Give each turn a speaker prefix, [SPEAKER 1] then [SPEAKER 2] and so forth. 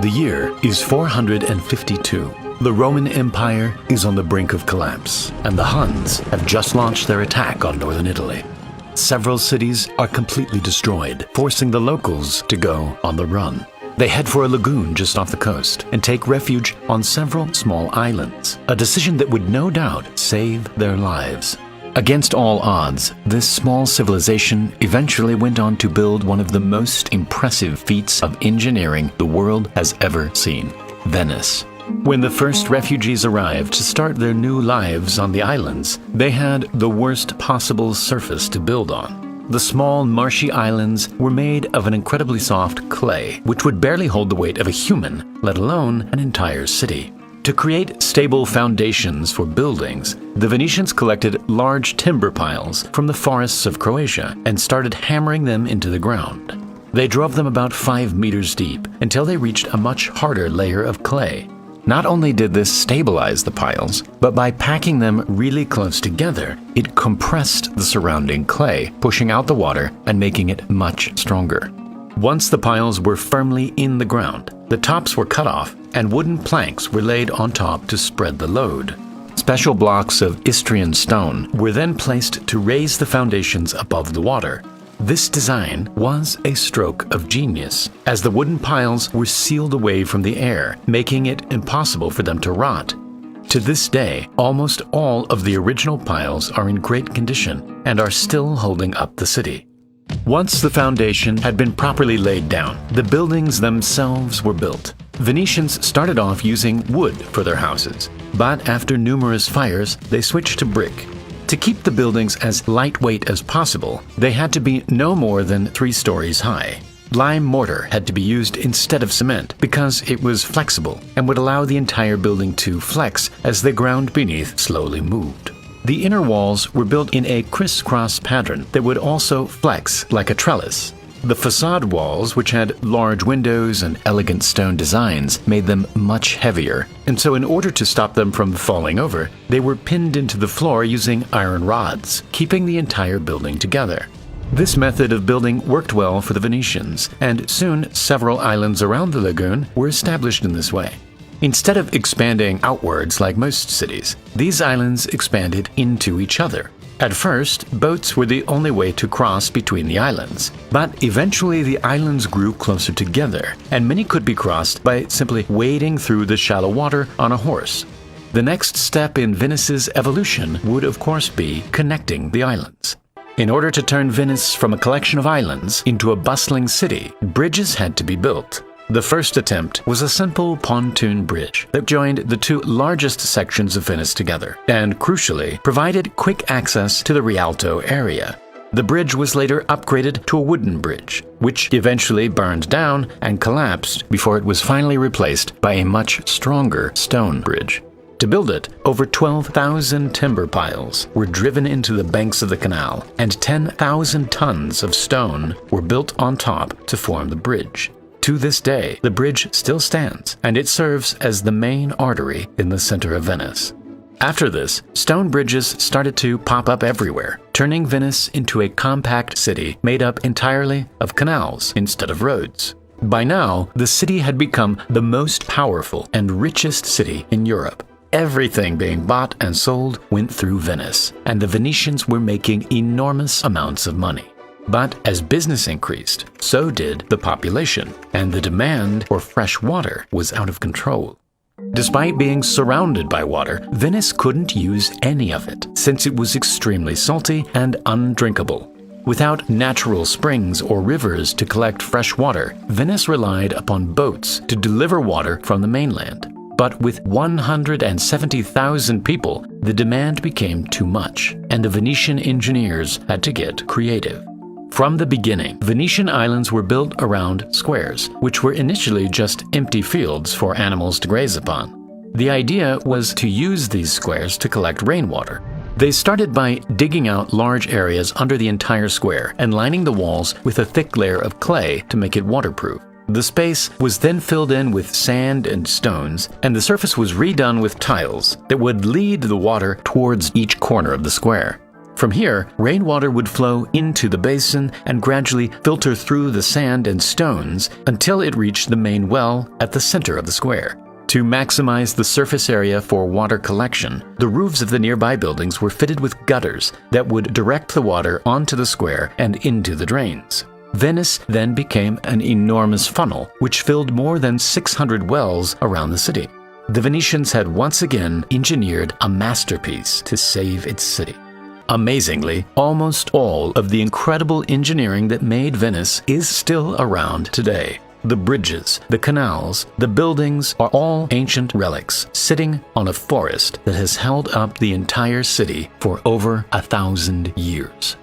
[SPEAKER 1] The year is 452. The Roman Empire is on the brink of collapse, and the Huns have just launched their attack on northern Italy. Several cities are completely destroyed, forcing the locals to go on the run. They head for a lagoon just off the coast and take refuge on several small islands, a decision that would no doubt save their lives. Against all odds, this small civilization eventually went on to build one of the most impressive feats of engineering the world has ever seen: Venice. When the first refugees arrived to start their new lives on the islands, they had the worst possible surface to build on. The small marshy islands were made of an incredibly soft clay, which would barely hold the weight of a human, let alone an entire city. To create stable foundations for buildings, the Venetians collected large timber piles from the forests of Croatia and started hammering them into the ground. They drove them about 5 meters deep until they reached a much harder layer of clay. Not only did this stabilize the piles, but by packing them really close together, it compressed the surrounding clay, pushing out the water and making it much stronger. Once the piles were firmly in the ground, the tops were cut off and wooden planks were laid on top to spread the load. Special blocks of Istrian stone were then placed to raise the foundations above the water. This design was a stroke of genius, as the wooden piles were sealed away from the air, making it impossible for them to rot. To this day, almost all of the original piles are in great condition and are still holding up the city. Once the foundation had been properly laid down, the buildings themselves were built. Venetians started off using wood for their houses, but after numerous fires, they switched to brick. To keep the buildings as lightweight as possible, they had to be no more than 3 stories high. Lime mortar had to be used instead of cement because it was flexible and would allow the entire building to flex as the ground beneath slowly moved. The inner walls were built in a crisscross pattern that would also flex like a trellis. The facade walls, which had large windows and elegant stone designs, made them much heavier, and so in order to stop them from falling over, they were pinned into the floor using iron rods, keeping the entire building together. This method of building worked well for the Venetians, and soon several islands around the lagoon were established in this way. Instead of expanding outwards like most cities, these islands expanded into each other. At first, boats were the only way to cross between the islands, but eventually the islands grew closer together, and many could be crossed by simply wading through the shallow water on a horse. The next step in Venice's evolution would of course be connecting the islands. In order to turn Venice from a collection of islands into a bustling city, bridges had to be built. The first attempt was a simple pontoon bridge that joined the 2 largest sections of Venice together and, crucially, provided quick access to the Rialto area. The bridge was later upgraded to a wooden bridge, which eventually burned down and collapsed before it was finally replaced by a much stronger stone bridge. To build it, over 12,000 timber piles were driven into the banks of the canal, and 10,000 tons of stone were built on top to form the bridge. To this day, the bridge still stands, and it serves as the main artery in the center of Venice. After this, stone bridges started to pop up everywhere, turning Venice into a compact city made up entirely of canals instead of roads. By now, the city had become the most powerful and richest city in Europe. Everything being bought and sold went through Venice, and the Venetians were making enormous amounts of money. But as business increased, so did the population, and the demand for fresh water was out of control. Despite being surrounded by water, Venice couldn't use any of it, since it was extremely salty and undrinkable. Without natural springs or rivers to collect fresh water, Venice relied upon boats to deliver water from the mainland. But with 170,000 people, the demand became too much, and the Venetian engineers had to get creative. From the beginning, Venetian islands were built around squares, which were initially just empty fields for animals to graze upon. The idea was to use these squares to collect rainwater. They started by digging out large areas under the entire square and lining the walls with a thick layer of clay to make it waterproof. The space was then filled in with sand and stones, and the surface was redone with tiles that would lead the water towards each corner of the square. From here, rainwater would flow into the basin and gradually filter through the sand and stones until it reached the main well at the center of the square. To maximize the surface area for water collection, the roofs of the nearby buildings were fitted with gutters that would direct the water onto the square and into the drains. Venice then became an enormous funnel which filled more than 600 wells around the city. The Venetians had once again engineered a masterpiece to save its city. Amazingly, almost all of the incredible engineering that made Venice is still around today. The bridges, the canals, the buildings are all ancient relics sitting on a forest that has held up the entire city for over 1,000 years.